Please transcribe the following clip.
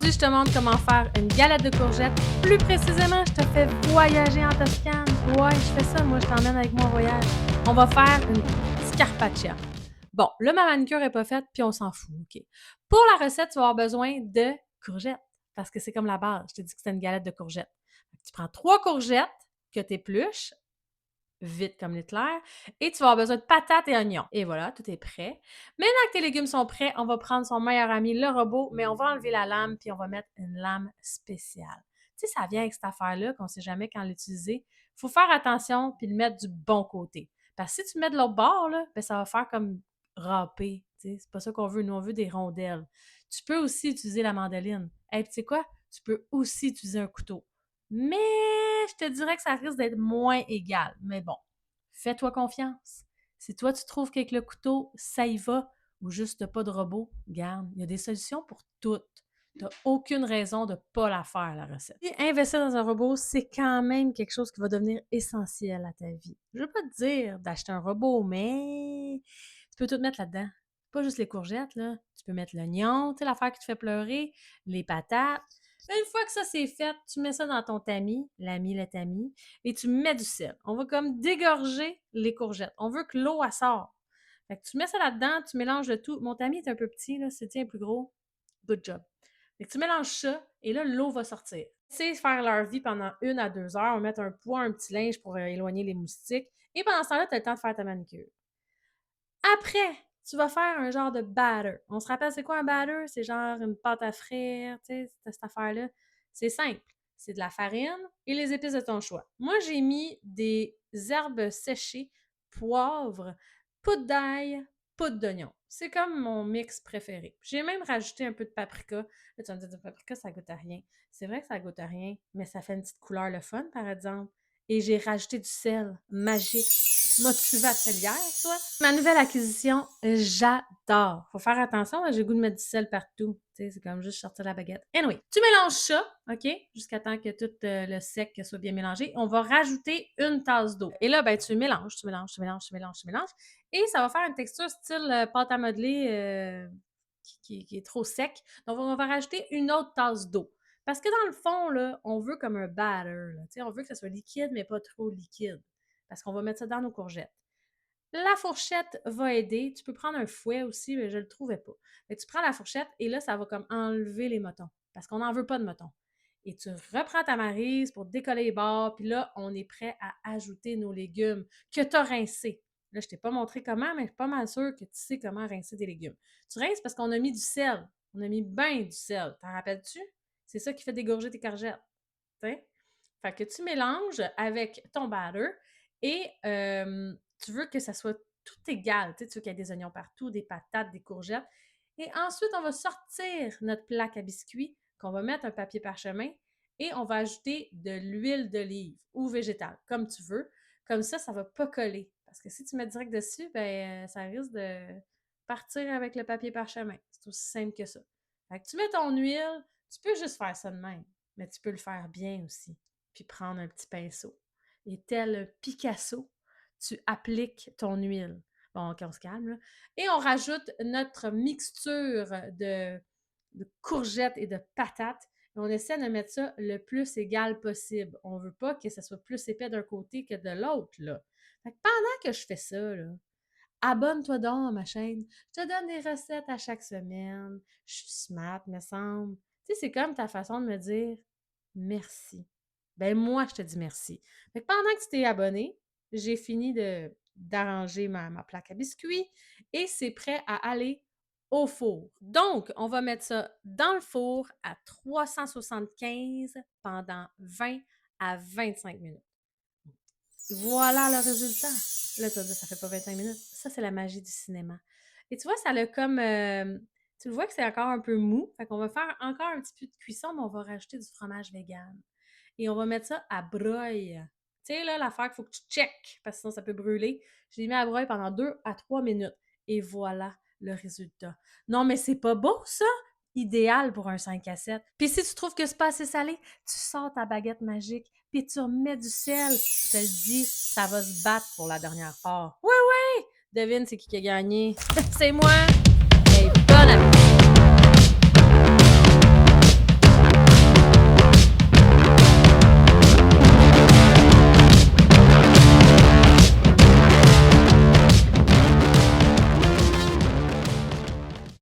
Aujourd'hui, je te montre comment faire une galette de courgettes. Plus précisément, je te fais voyager en Toscane. Ouais, je fais ça, moi, je t'emmène avec moi en voyage. On va faire une scarpaccia. Bon, là, ma manucure n'est pas faite, puis on s'en fout, OK? Pour la recette, tu vas avoir besoin de courgettes, parce que c'est comme la base. Je t'ai dit que c'était une galette de courgettes. Tu prends 3 courgettes que tu épluches, vite comme l'éclair, et tu vas avoir besoin de patates et oignons. Et voilà, tout est prêt. Maintenant que tes légumes sont prêts, on va prendre son meilleur ami, le robot, mais on va enlever la lame puis on va mettre une lame spéciale. Tu sais, ça vient avec cette affaire-là qu'on ne sait jamais quand l'utiliser. Il faut faire attention puis le mettre du bon côté. Parce que si tu le mets de l'autre bord, là, ben, ça va faire comme râper. C'est pas ça qu'on veut. Nous, on veut des rondelles. Tu peux aussi utiliser la mandoline. Et tu sais quoi? Tu peux aussi utiliser un couteau. Mais je te dirais que ça risque d'être moins égal. Mais bon, fais-toi confiance. Si toi, tu trouves qu'avec le couteau, ça y va, ou juste pas de robot, garde, il y a des solutions pour toutes. Tu n'as aucune raison de ne pas la faire, la recette. Et investir dans un robot, c'est quand même quelque chose qui va devenir essentiel à ta vie. Je ne veux pas te dire d'acheter un robot, mais tu peux tout mettre là-dedans. Pas juste les courgettes, là. Tu peux mettre l'oignon, tu sais, l'affaire qui te fait pleurer, les patates. Une fois que ça c'est fait, tu mets ça dans ton tamis, l'ami, le tamis, et tu mets du sel. On va comme dégorger les courgettes. On veut que l'eau, elle sort. Fait que tu mets ça là-dedans, tu mélanges le tout. Mon tamis est un peu petit, là, c'est le tien plus gros. Good job. Fait que tu mélanges ça, et là, l'eau va sortir. Tu sais, faire leur vie pendant 1 à 2 heures. On va mettre un poids, un petit linge pour éloigner les moustiques. Et pendant ce temps-là, tu as le temps de faire ta manucure. Après, tu vas faire un genre de batter. On se rappelle, c'est quoi un batter? C'est genre une pâte à frire, tu sais, cette affaire-là. C'est simple. C'est de la farine et les épices de ton choix. Moi, j'ai mis des herbes séchées, poivre, poudre d'ail, poudre d'oignon. C'est comme mon mix préféré. J'ai même rajouté un peu de paprika. Là, tu vas me dire, du paprika, ça goûte à rien. C'est vrai que ça goûte à rien, mais ça fait une petite couleur le fun, par exemple. Et j'ai rajouté du sel magique. Motivée atelière, toi. Ma nouvelle acquisition, j'adore. Faut faire attention, j'ai le goût de mettre du sel partout. Tu sais, c'est comme juste sortir la baguette. Anyway, tu mélanges ça, OK? Jusqu'à temps que tout le sec soit bien mélangé. On va rajouter une tasse d'eau. Et là, ben, tu mélanges. Et ça va faire une texture style pâte à modeler qui est trop sec. Donc, on va rajouter une autre tasse d'eau. Parce que dans le fond, là, on veut comme un batter. Là. On veut que ça soit liquide, mais pas trop liquide. Parce qu'on va mettre ça dans nos courgettes. La fourchette va aider. Tu peux prendre un fouet aussi, mais je ne le trouvais pas. Mais tu prends la fourchette et là, ça va comme enlever les motons. Parce qu'on n'en veut pas de motons. Et tu reprends ta maryse pour décoller les bords. Puis là, on est prêt à ajouter nos légumes que tu as rincés. Là, je ne t'ai pas montré comment, mais je suis pas mal sûre que tu sais comment rincer des légumes. Tu rinces parce qu'on a mis du sel. On a mis bien du sel. T'en rappelles-tu? C'est ça qui fait dégorger tes courgettes. T'sais? Fait que tu mélanges avec ton batter et tu veux que ça soit tout égal. Tu veux qu'il y ait des oignons partout, des patates, des courgettes. Et ensuite, on va sortir notre plaque à biscuits qu'on va mettre un papier parchemin et on va ajouter de l'huile d'olive ou végétale, comme tu veux. Comme ça ne va pas coller. Parce que si tu mets direct dessus, ben, ça risque de partir avec le papier parchemin. C'est aussi simple que ça. Fait que tu mets ton huile, tu peux juste faire ça de même, mais tu peux le faire bien aussi. Puis prendre un petit pinceau. Et tel un Picasso, tu appliques ton huile. Bon, OK, on se calme, là. Et on rajoute notre mixture de courgettes et de patates. Et on essaie de mettre ça le plus égal possible. On ne veut pas que ça soit plus épais d'un côté que de l'autre, là. Fait que pendant que je fais ça, là, abonne-toi donc à ma chaîne. Je te donne des recettes à chaque semaine. Je suis smart, me semble. Tu sais, c'est comme ta façon de me dire merci. Ben moi, je te dis merci. Fait que pendant que tu t'es abonné, j'ai fini d'arranger ma plaque à biscuits et c'est prêt à aller au four. Donc, on va mettre ça dans le four à 375 pendant 20 à 25 minutes. Voilà le résultat. Là, tu vas dire, ça fait pas 25 minutes. Ça, c'est la magie du cinéma. Et tu vois, ça a comme... tu le vois que c'est encore un peu mou. Fait qu'on va faire encore un petit peu de cuisson, mais on va rajouter du fromage vegan. Et on va mettre ça à broil. Tu sais, là, l'affaire qu'il faut que tu checkes, parce que sinon, ça peut brûler. Je l'ai mis à broil pendant 2 à 3 minutes. Et voilà le résultat. Non, mais c'est pas beau, ça? Idéal pour un 5 à 7. Puis si tu trouves que c'est pas assez salé, tu sors ta baguette magique, puis tu remets du sel. Je te le dis, ça va se battre pour la dernière part. Ouais, ouais! Devine, c'est qui a gagné? C'est moi!